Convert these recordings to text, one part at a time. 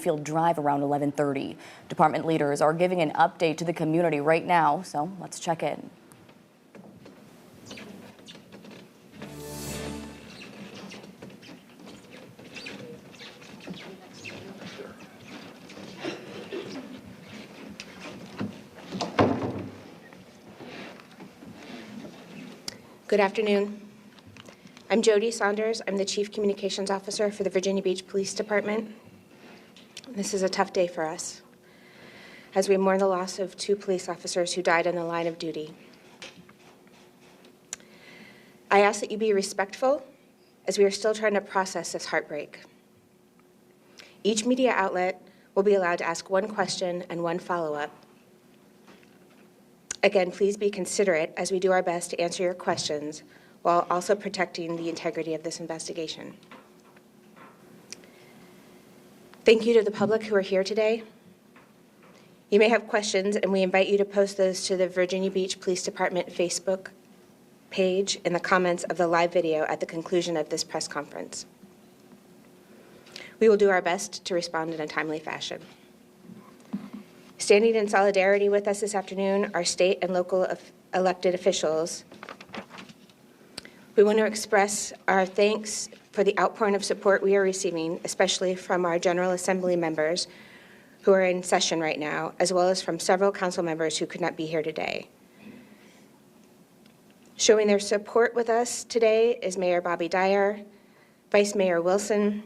Field Drive around 11:30. Department leaders are giving an update to the community right now, so let's check in. Good afternoon. I'm Jody Saunders. I'm the Chief Communications Officer for the Virginia Beach Police Department. This is a tough day for us, as we mourn the loss of 2 police officers who died in the line of duty. I ask that you be respectful, as we are still trying to process this heartbreak. Each media outlet will be allowed to ask 1 question and 1 follow-up. Again, please be considerate as we do our best to answer your questions while also protecting the integrity of this investigation. Thank you to the public who are here today. You may have questions, and we invite you to post those to the Virginia Beach Police Department Facebook page in the comments of the live video at the conclusion of this press conference. We will do our best to respond in a timely fashion. Standing in solidarity with us this afternoon are state and local elected officials. We want to express our thanks for the outpouring of support we are receiving, especially from our General Assembly members who are in session right now, as well as from several council members who could not be here today. Showing their support with us today is Mayor Bobby Dyer, Vice Mayor Wilson,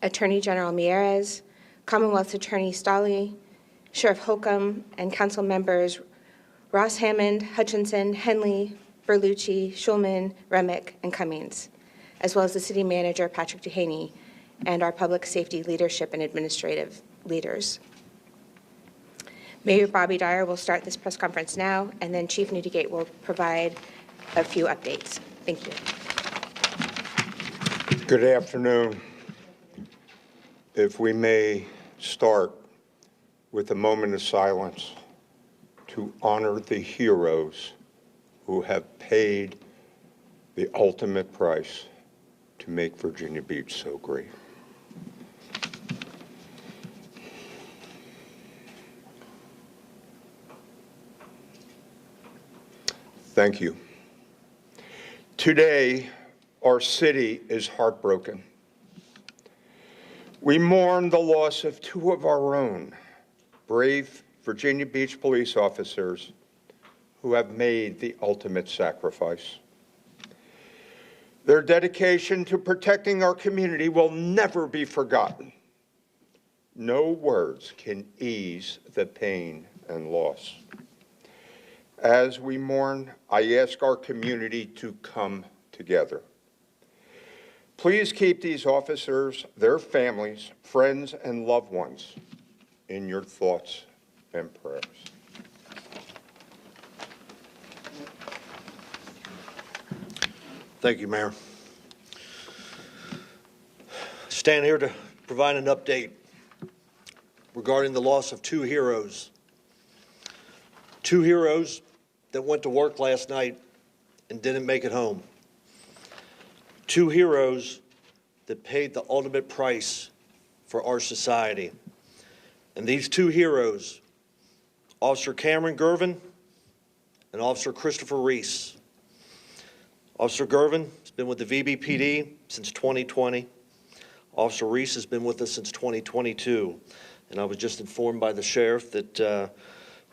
Attorney General Mieres, Commonwealth Attorney Stolley, Sheriff Holcomb, and council members Ross Hammond, Hutchinson, Henley, Berlucci, Schulman, Remick, and Cummings, as well as the city manager, Patrick Duhaney, and our public safety leadership and administrative leaders. Mayor Bobby Dyer will start this press conference now, and then Chief Neudigate will provide a few updates. Thank you. Good afternoon. If we may start with a moment of silence to honor the heroes who have paid the ultimate price to make Virginia Beach so great. Thank you. Today, our city is heartbroken. We mourn the loss of 2 of our own, brave Virginia Beach police officers who have made the ultimate sacrifice. Their dedication to protecting our community will never be forgotten. No words can ease the pain and loss. As we mourn, I ask our community to come together. Please keep these officers, their families, friends, and loved ones in your thoughts and prayers. Thank you, Mayor. Stand here to provide an update regarding the loss of 2 heroes. 2 heroes that went to work last night and didn't make it home. 2 heroes that paid the ultimate price for our society. And these 2 heroes, Officer Cameron Gervin and Officer Christopher Reese. Officer Gervin has been with the VBPD since 2020. Officer Reese has been with us since 2022. And I was just informed by the sheriff that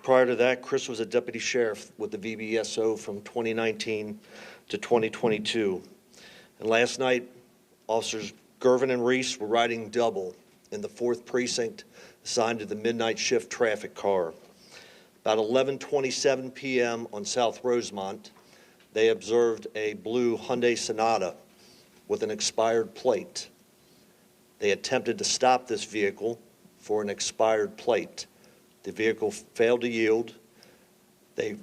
prior to that, Chris was a deputy sheriff with the VBSO from 2019 to 2022. And last night, Officers Gervin and Reese were riding double in the 4th precinct assigned to the midnight shift traffic car. About 11:27 p.m. on South Rosemont, they observed a blue Hyundai Sonata with an expired plate. They attempted to stop this vehicle for an expired plate. The vehicle failed to yield. They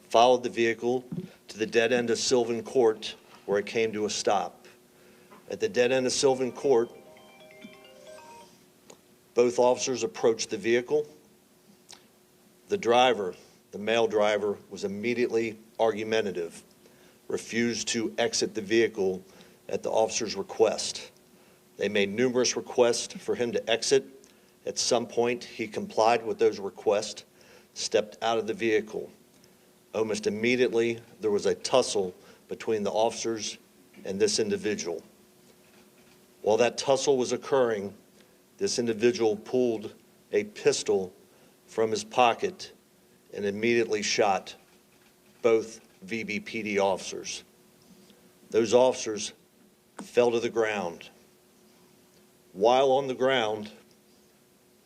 followed the vehicle to the dead end of Sylvan Court, where it came to a stop. At the dead end of Sylvan Court, both officers approached the vehicle. The driver, the male driver, was immediately argumentative, refused to exit the vehicle at the officer's request. They made numerous requests for him to exit. At some point, he complied with those requests, stepped out of the vehicle. Almost immediately, there was a tussle between the officers and this individual. While that tussle was occurring, this individual pulled a pistol from his pocket and immediately shot both VBPD officers. Those officers fell to the ground. While on the ground,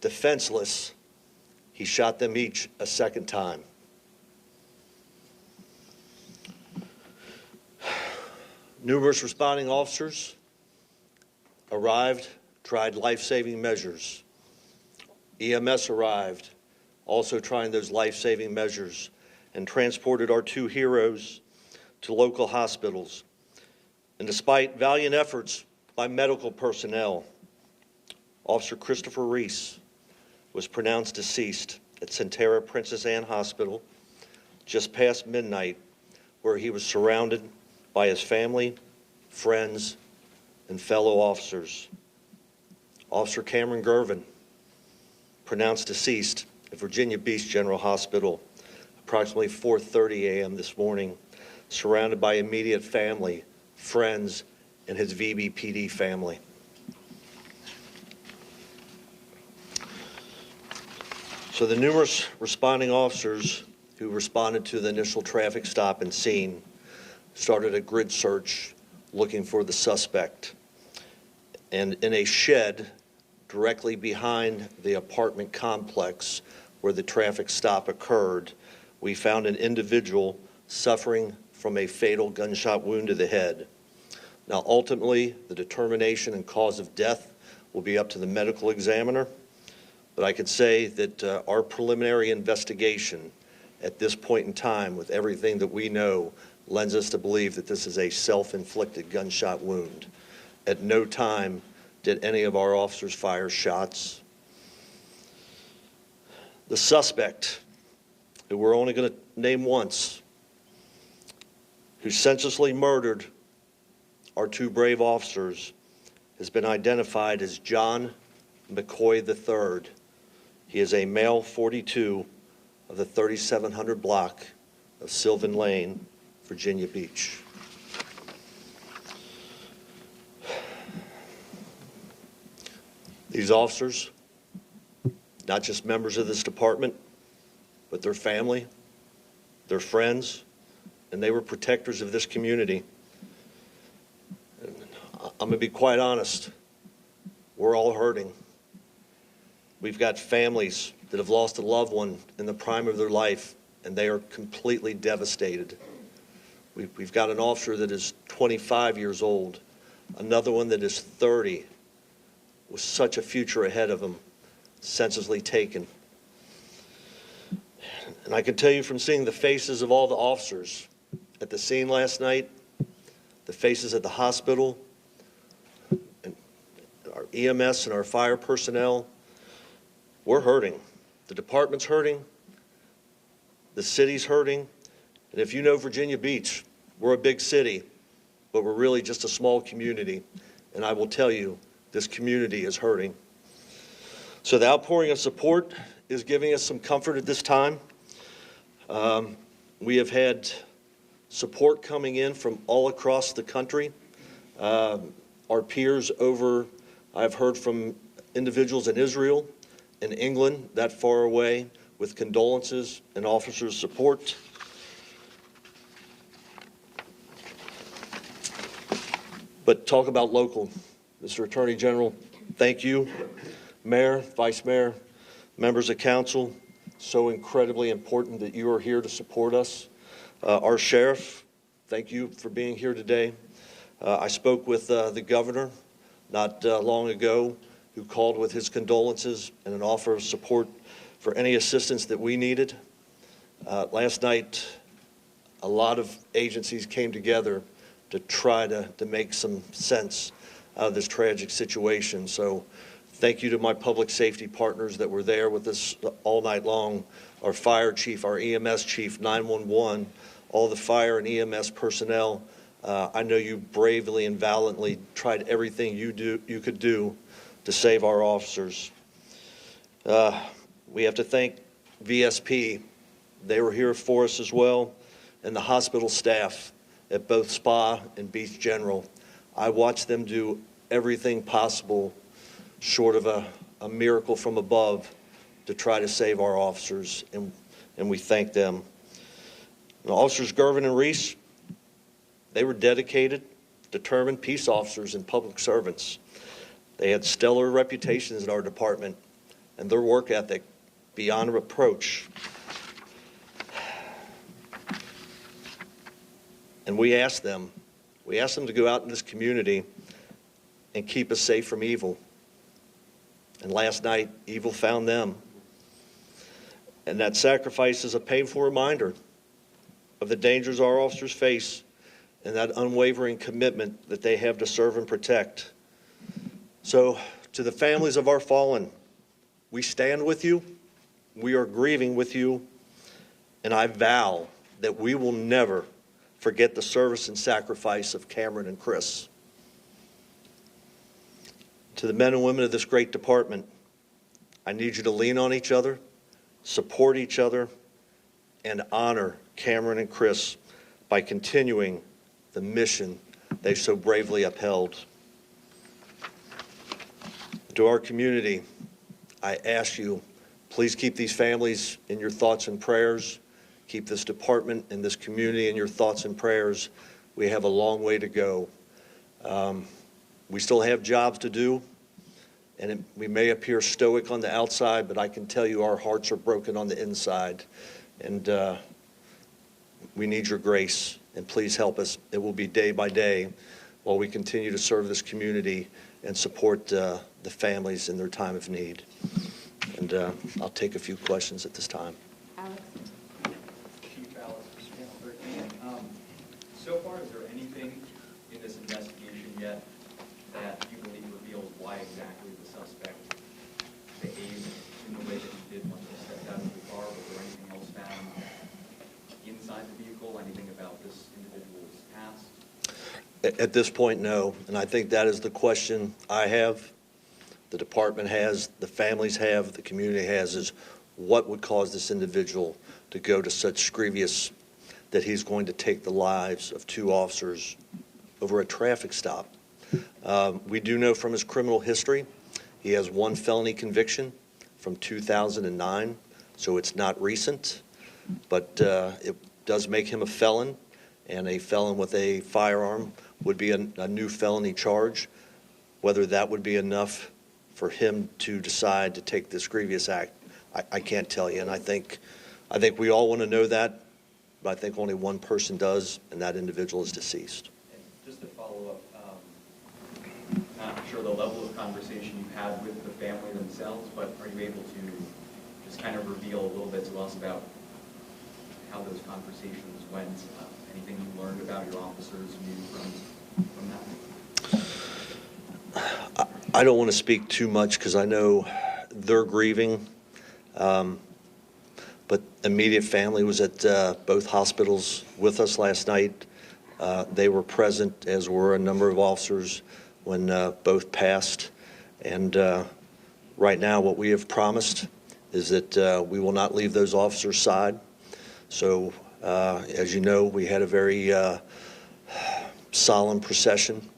defenseless, he shot them each a second time. Numerous responding officers arrived, tried life-saving measures. EMS arrived, also trying those life-saving measures, and transported our two heroes to local hospitals. And despite valiant efforts by medical personnel, Officer Christopher Reese was pronounced deceased at Centera Princess Anne Hospital just past midnight, where he was surrounded by his family, friends, and fellow officers. Officer Cameron Gervin, pronounced deceased at Virginia Beach General Hospital, approximately 4:30 a.m. this morning, surrounded by immediate family, friends, and his VBPD family. So the numerous responding officers who responded to the initial traffic stop and scene started a grid search looking for the suspect. And in a shed directly behind the apartment complex where the traffic stop occurred, we found an individual suffering from a fatal gunshot wound to the head. Now, ultimately, the determination and cause of death will be up to the medical examiner, but I could say that our preliminary investigation at this point in time, with everything that we know, lends us to believe that this is a self-inflicted gunshot wound. At no time did any of our officers fire shots. The suspect, who we're only going to name once, who senselessly murdered our two brave officers, has been identified as John McCoy III. He is a male 42 of the 3700 block of Sylvan Lane, Virginia Beach. These officers, not just members of this department, but their family, their friends, and they were protectors of this community. And I'm going to be quite honest, we're all hurting. We've got families that have lost a loved one in the prime of their life, and they are completely devastated. We've got an officer that is 25 years old, another one that is 30, with such a future ahead of him, senselessly taken. And I can tell you from seeing the faces of all the officers at the scene last night, the faces at the hospital, and our EMS and our fire personnel, we're hurting. The department's hurting. The city's hurting. And if you know Virginia Beach, we're a big city, but we're really just a small community. And I will tell you, this community is hurting. So the outpouring of support is giving us some comfort at this time. We have had support coming in from all across the country. Our peers over, I've heard from individuals in Israel, in England, that far away, with condolences and officers' support. But talk about local. Mr. Attorney General, thank you. Mayor, Vice Mayor, members of council, so incredibly important that you are here to support us. Our sheriff, thank you for being here today. I spoke with the governor not long ago, who called with his condolences and an offer of support for any assistance that we needed. Last night, a lot of agencies came together to try to make some sense out of this tragic situation. So thank you to my public safety partners that were there with us all night long, our fire chief, our EMS chief, 911, all the fire and EMS personnel. I know you bravely and valiantly tried everything you could do to save our officers. We have to thank VSP. They were here for us as well, and the hospital staff at both SPA and Beach General. I watched them do everything possible short of a miracle from above to try to save our officers, and we thank them. And Officers Gervin and Reese, they were dedicated, determined peace officers and public servants. They had stellar reputations in our department, and their work ethic beyond reproach. And we asked them to go out in this community and keep us safe from evil. And last night, evil found them. And that sacrifice is a painful reminder of the dangers our officers face and that unwavering commitment that they have to serve and protect. So, to the families of our fallen, we stand with you, we are grieving with you, and I vow that we will never forget the service and sacrifice of Cameron and Chris. To the men and women of this great department, I need you to lean on each other, support each other, and honor Cameron and Chris by continuing the mission they so bravely upheld. To our community, I ask you, please keep these families in your thoughts and prayers. Keep this department and this community in your thoughts and prayers. We have a long way to go. We still have jobs to do, and we may appear stoic on the outside, but I can tell you our hearts are broken on the inside. And we need your grace, and please help us. It will be day by day while we continue to serve this community and support the families in their time of need. And I'll take a few questions at this time. Alex? Chief Alex, Channel 13. So far, is there anything in this investigation yet that you believe reveals why exactly the suspect behaved in the way that he did once he stepped out of the car? Was there anything else found inside the vehicle? Anything about this individual's past? At this point, no. And I think that is the question I have, the department has, the families have, the community has, is what would cause this individual to go to such grievous that he's going to take the lives of two officers over a traffic stop. We do know from his criminal history, he has one felony conviction from 2009, so it's not recent, but it does make him a felon, and a felon with a firearm would be a new felony charge. Whether that would be enough for him to decide to take this grievous act, I can't tell you, and I think we all want to know that, but I think only one person does, and that individual is deceased. And just to follow up, not sure the level of conversation you had with the family themselves, but are you able to just kind of reveal a little bit to us about how those conversations went? Anything you learned about your officers maybe from that? I don't want to speak too much because I know they're grieving, but immediate family was at both hospitals with us last night. They were present, as were a number of officers, when both passed. And right now what we have promised is that we will not leave those officers' side. So as you know, we had a very solemn procession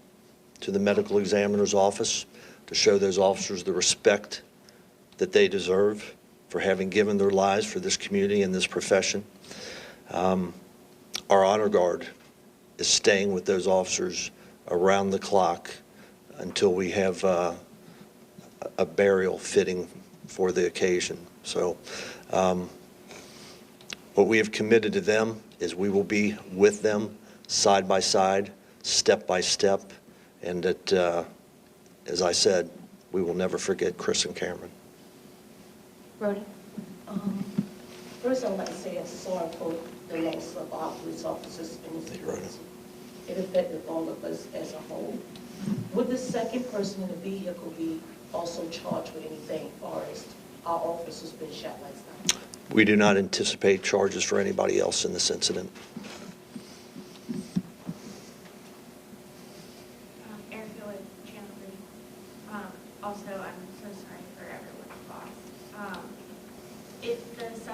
to the medical examiner's office to show those officers the respect that they deserve for having given their lives for this community and this profession. Our honor guard is staying with those officers around the clock until we have a burial fitting for the occasion. So what we have committed to them is we will be with them side by side, step by step, and that, as I said, we will never forget Chris and Cameron. Rhoda? First, I would like to say I'm sorry for the loss of our police officers in this Thank you, Rhoda. case. It affected all of us as a whole. Would the second person in the vehicle be also charged with anything as far as our officers been shot last night? We do not anticipate charges for anybody else in this incident.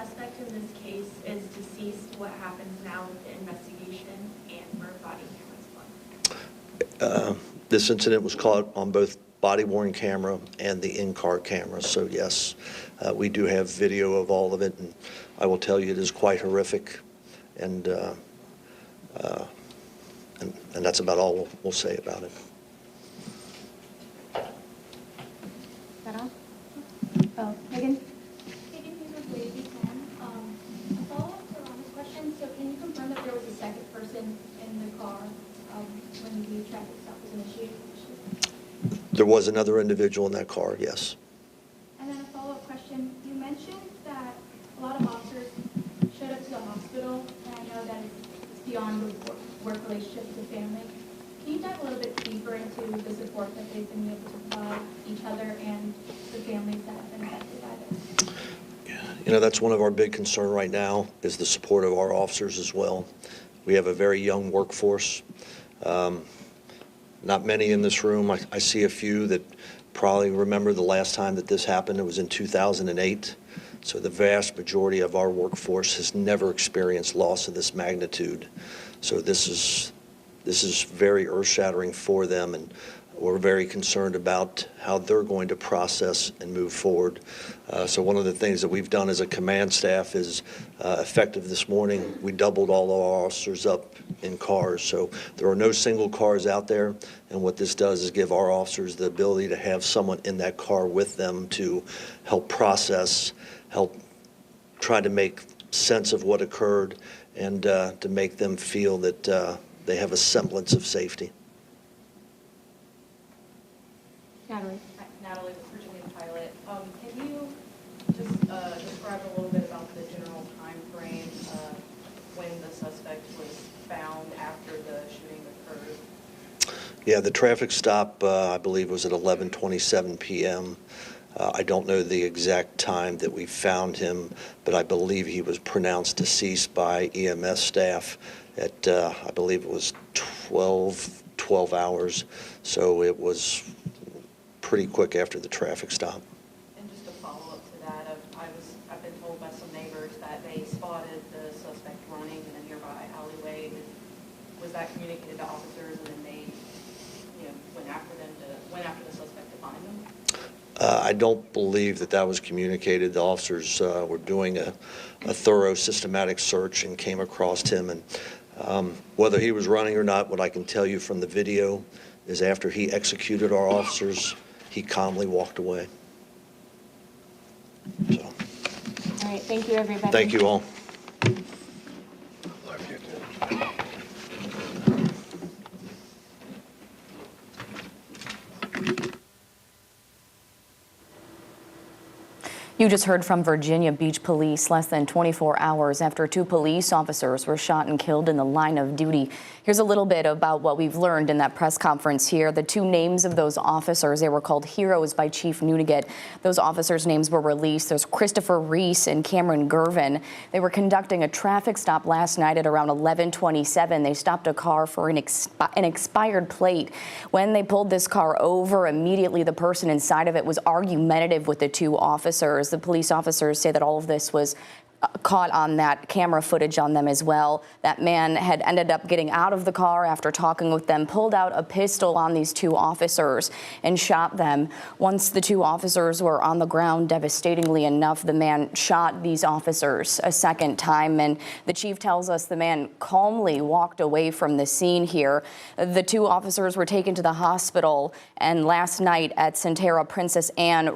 suspect in this case is deceased, what happens now with the investigation and for body cameras? This incident was caught on both body-worn camera and the in-car camera. So yes, we do have video of all of it, and I will tell you it is quite horrific, and that's about all we'll say about it. That all? Oh, Megan? Taking things with Lady Sam, a follow-up to Rana's question, so can you confirm that there was a second person in the car when the traffic stop was initiated? There was another individual in that car, yes. And then a follow-up question, you mentioned that a lot of officers showed up to the hospital, and I know that it's beyond the work relationship with the family. Can you dive a little bit deeper into the support that they've been able to provide each other and the families that have been affected by this? You know, that's one of our big concern right now is the support of our officers as well. We have a very young workforce. Not many in this room. I see a few that probably remember the last time that this happened. It was in 2008. So the vast majority of our workforce has never experienced loss of this magnitude. So this is very earth-shattering for them, and we're very concerned about how they're going to process and move forward. So one of the things that we've done as a command staff is effective this morning, we doubled all of our officers up in cars. So there are no single cars out there, and what this does is give our officers the ability to have someone in that car with them to help process, help try to make sense of what occurred, and to make them feel that they have a semblance of safety. Natalie? Natalie with Virginia Pilot. Can you just describe a little bit about the general time frame when the suspect was found after the shooting occurred? Yeah, the traffic stop, I believe, was at 11:27 p.m. I don't know the exact time that we found him, but I believe he was pronounced deceased by EMS staff at, I believe it was 12 hours. So it was pretty quick after the traffic stop. And just a follow-up to that, I've been told by some neighbors that they spotted the suspect running in a nearby alleyway. Was that communicated to officers, and then they, went after the suspect to find him? I don't believe that was communicated. The officers were doing a thorough, systematic search and came across him. And whether he was running or not, what I can tell you from the video is after he executed our officers, he calmly walked away. So, All right, thank you, everybody. thank you all. You just heard from Virginia Beach Police less than 24 hours after 2 police officers were shot and killed in the line of duty. Here's a little bit about what we've learned in that press conference here. The 2 names of those officers, they were called heroes by Chief Neudigate. Those officers' names were released. There's Christopher Reese and Cameron Gervin. They were conducting a traffic stop last night at around 11:27. They stopped a car for an expired plate. When they pulled this car over, immediately the person inside of it was argumentative with the 2 officers. The police officers say that all of this was caught on that camera footage on them as well. That man had ended up getting out of the car after talking with them, pulled out a pistol on these 2 officers and shot them. Once the 2 officers were on the ground, devastatingly enough, the man shot these officers a second time, and the chief tells us the man calmly walked away from the scene here. The 2 officers were taken to the hospital, and last night at Centera, Princess Anne,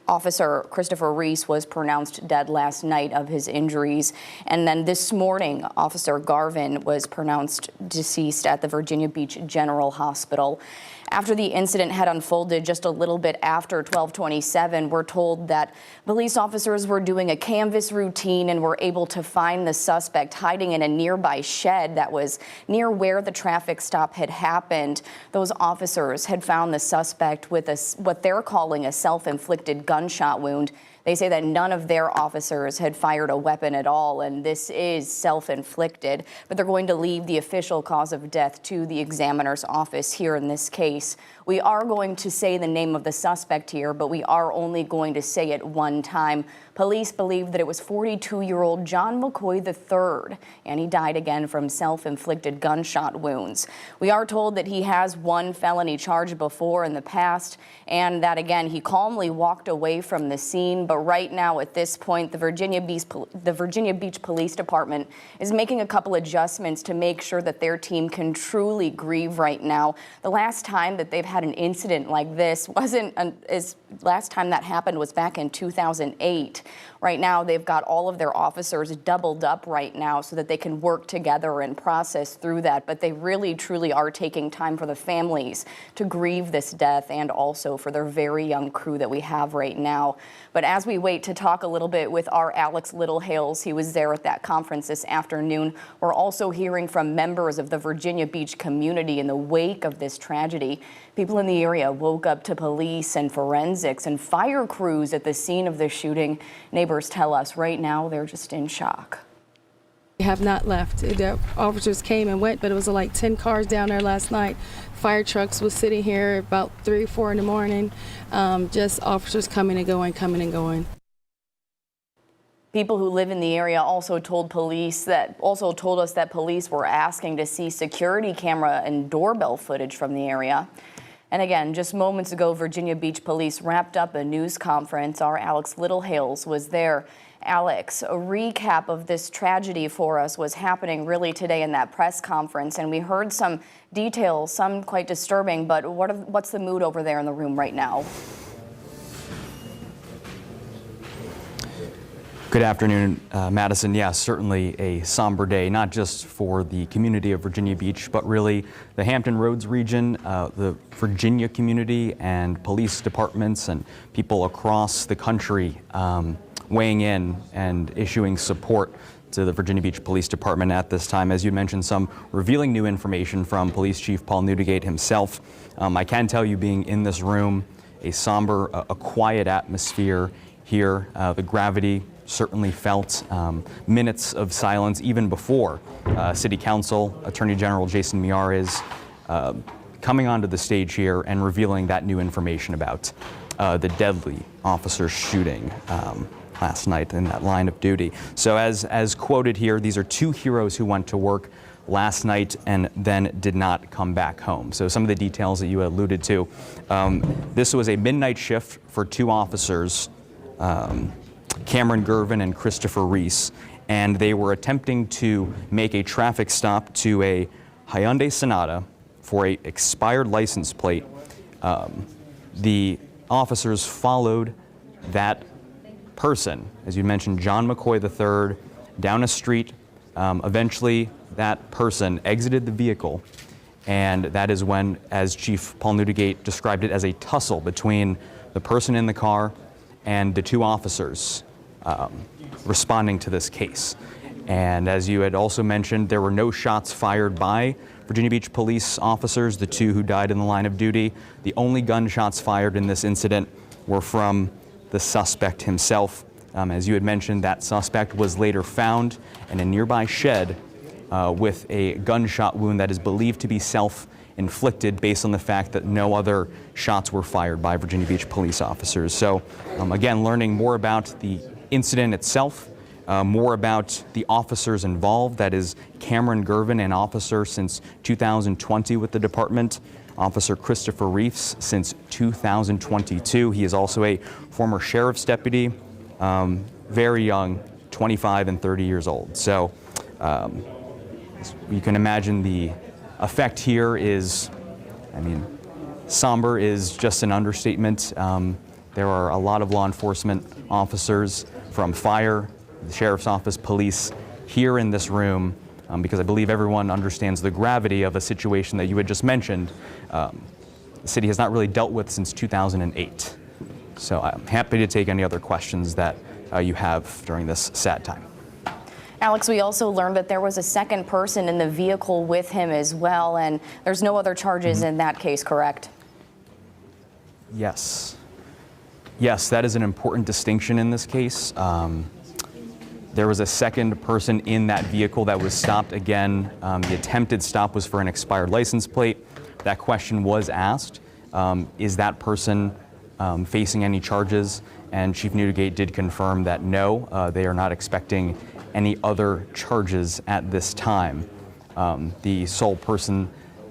Officer Christopher Reese was pronounced dead last night of his injuries. And then this morning, Officer Garvin was pronounced deceased at the Virginia Beach General Hospital. After the incident had unfolded just a little bit after 12:27, we're told that police officers were doing a canvas routine and were able to find the suspect hiding in a nearby shed that was near where the traffic stop had happened. Those officers had found the suspect with what they're calling a self-inflicted gunshot wound. They say that none of their officers had fired a weapon at all, and this is self-inflicted, but they're going to leave the official cause of death to the examiner's office here in this case. We are going to say the name of the suspect here, but we are only going to say it one time. Police believe that it was 42-year-old John McCoy III, and he died again from self-inflicted gunshot wounds. We are told that he has one felony charge before in the past, and that, again, he calmly walked away from the scene. But right now, at this point, the Virginia Beach Police Department is making a couple adjustments to make sure that their team can truly grieve right now. The last time that they've had an incident like this last time that happened was back in 2008. Right now, they've got all of their officers doubled up right now so that they can work together and process through that. But they really, truly are taking time for the families to grieve this death and also for their very young crew that we have right now. But as we wait to talk a little bit with our Alex Littlehales, he was there at that conference this afternoon. We're also hearing from members of the Virginia Beach community in the wake of this tragedy. People in the area woke up to police and forensics and fire crews at the scene of the shooting. Neighbors tell us right now they're just in shock. We have not left. The officers came and went, but it was like 10 cars down there last night. Fire trucks was sitting here about 3 or 4 in the morning. Just officers coming and going, coming and going. People who live in the area also told us that police were asking to see security camera and doorbell footage from the area. And again, just moments ago, Virginia Beach Police wrapped up a news conference. Our Alex Littlehales was there. Alex, a recap of this tragedy for us was happening really today in that press conference, and we heard some details, some quite disturbing, but what's the mood over there in the room right now? Good afternoon, Madison. Yes, certainly a somber day, not just for the community of Virginia Beach, but really the Hampton Roads region, the Virginia community and police departments and people across the country weighing in and issuing support to the Virginia Beach Police Department at this time. As you mentioned, some revealing new information from Police Chief Paul Neudigate himself. I can tell you, being in this room, a somber, a quiet atmosphere here. The gravity certainly felt. Minutes of silence even before City Council Attorney General Jason Miyares coming onto the stage here and revealing that new information about the deadly officer shooting last night in that line of duty. So as quoted here, these are two heroes who went to work last night and then did not come back home. So some of the details that you alluded to. This was a midnight shift for two officers, Cameron Gervin and Christopher Reese, and they were attempting to make a traffic stop to a Hyundai Sonata for a expired license plate. The officers followed that person, as you mentioned, John McCoy III, down a street. Eventually, that person exited the vehicle, and that is when, as Chief Paul Neudigate described it, as a tussle between the person in the car and the two officers responding to this case. And as you had also mentioned, there were no shots fired by Virginia Beach police officers, the two who died in the line of duty. The only gunshots fired in this incident were from the suspect himself. As you had mentioned, that suspect was later found in a nearby shed with a gunshot wound that is believed to be self-inflicted based on the fact that no other shots were fired by Virginia Beach police officers. So again, learning more about the incident itself, more about the officers involved. That is Cameron Gervin, an officer since 2020 with the department. Officer Christopher Reese since 2022. He is also a former sheriff's deputy, very young, 25 and 30 years old. So you can imagine the effect here is, somber is just an understatement. There are a lot of law enforcement officers from fire, the sheriff's office, police here in this room, because I believe everyone understands the gravity of a situation that you had just mentioned. The city has not really dealt with since 2008. So I'm happy to take any other questions that you have during this sad time. Alex, we also learned that there was a second person in the vehicle with him as well, and there's no other charges in that case, correct? Yes. Yes, that is an important distinction in this case. There was a second person in that vehicle that was stopped. Again, the attempted stop was for an expired license plate. That question was asked. Is that person facing any charges? And Chief Neudigate did confirm that no, they are not expecting any other charges at this time. The sole person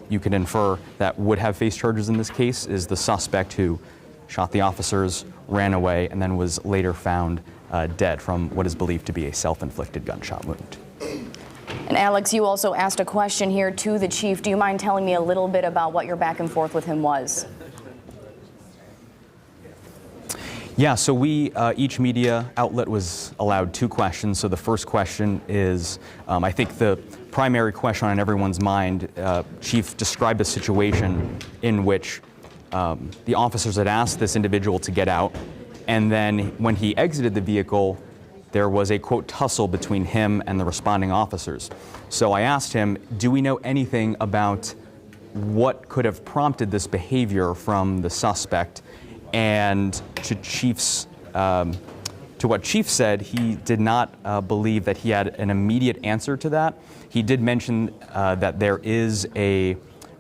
you can infer that would have faced charges in this case is the suspect who shot the officers, ran away, and then was later found dead from what is believed to be a self-inflicted gunshot wound. And Alex, you also asked a question here to the chief. Do you mind telling me a little bit about what your back and forth with him was? Yeah, so each media outlet was allowed 2 questions. So the first question is, I think the primary question on everyone's mind, Chief described a situation in which the officers had asked this individual to get out, and then when he exited the vehicle, there was a, quote, tussle between him and the responding officers. So I asked him, do we know anything about what could have prompted this behavior from the suspect? And to what Chief said, he did not believe that he had an immediate answer to that. He did mention that there is a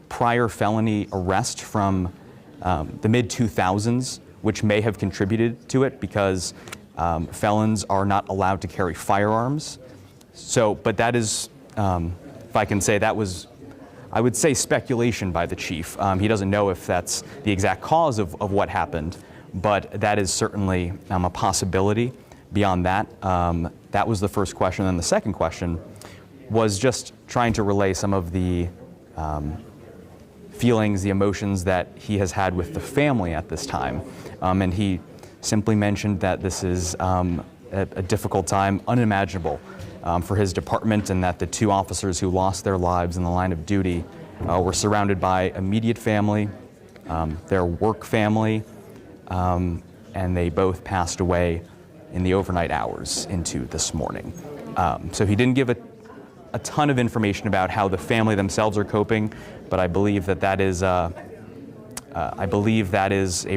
prior felony arrest from the mid-2000s, which may have contributed to it because felons are not allowed to carry firearms. So, but that is, if I can say, that was, I would say, speculation by the chief. He doesn't know if that's the exact cause of what happened, but that is certainly a possibility. Beyond that, that was the first question. And the second question was just trying to relay some of the feelings, the emotions that he has had with the family at this time. And he simply mentioned that this is a difficult time, unimaginable for his department, and that the 2 officers who lost their lives in the line of duty were surrounded by immediate family, their work family, and they both passed away in the overnight hours into this morning. So he didn't give a ton of information about how the family themselves are coping, but I believe that is a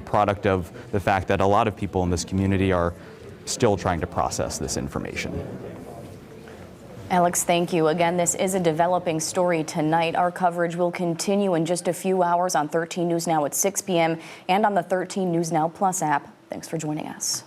product of the fact that a lot of people in this community are still trying to process this information. Alex, thank you. Again, this is a developing story tonight. Our coverage will continue in just a few hours on 13 News Now at 6 p.m. and on the 13 News Now Plus app. Thanks for joining us.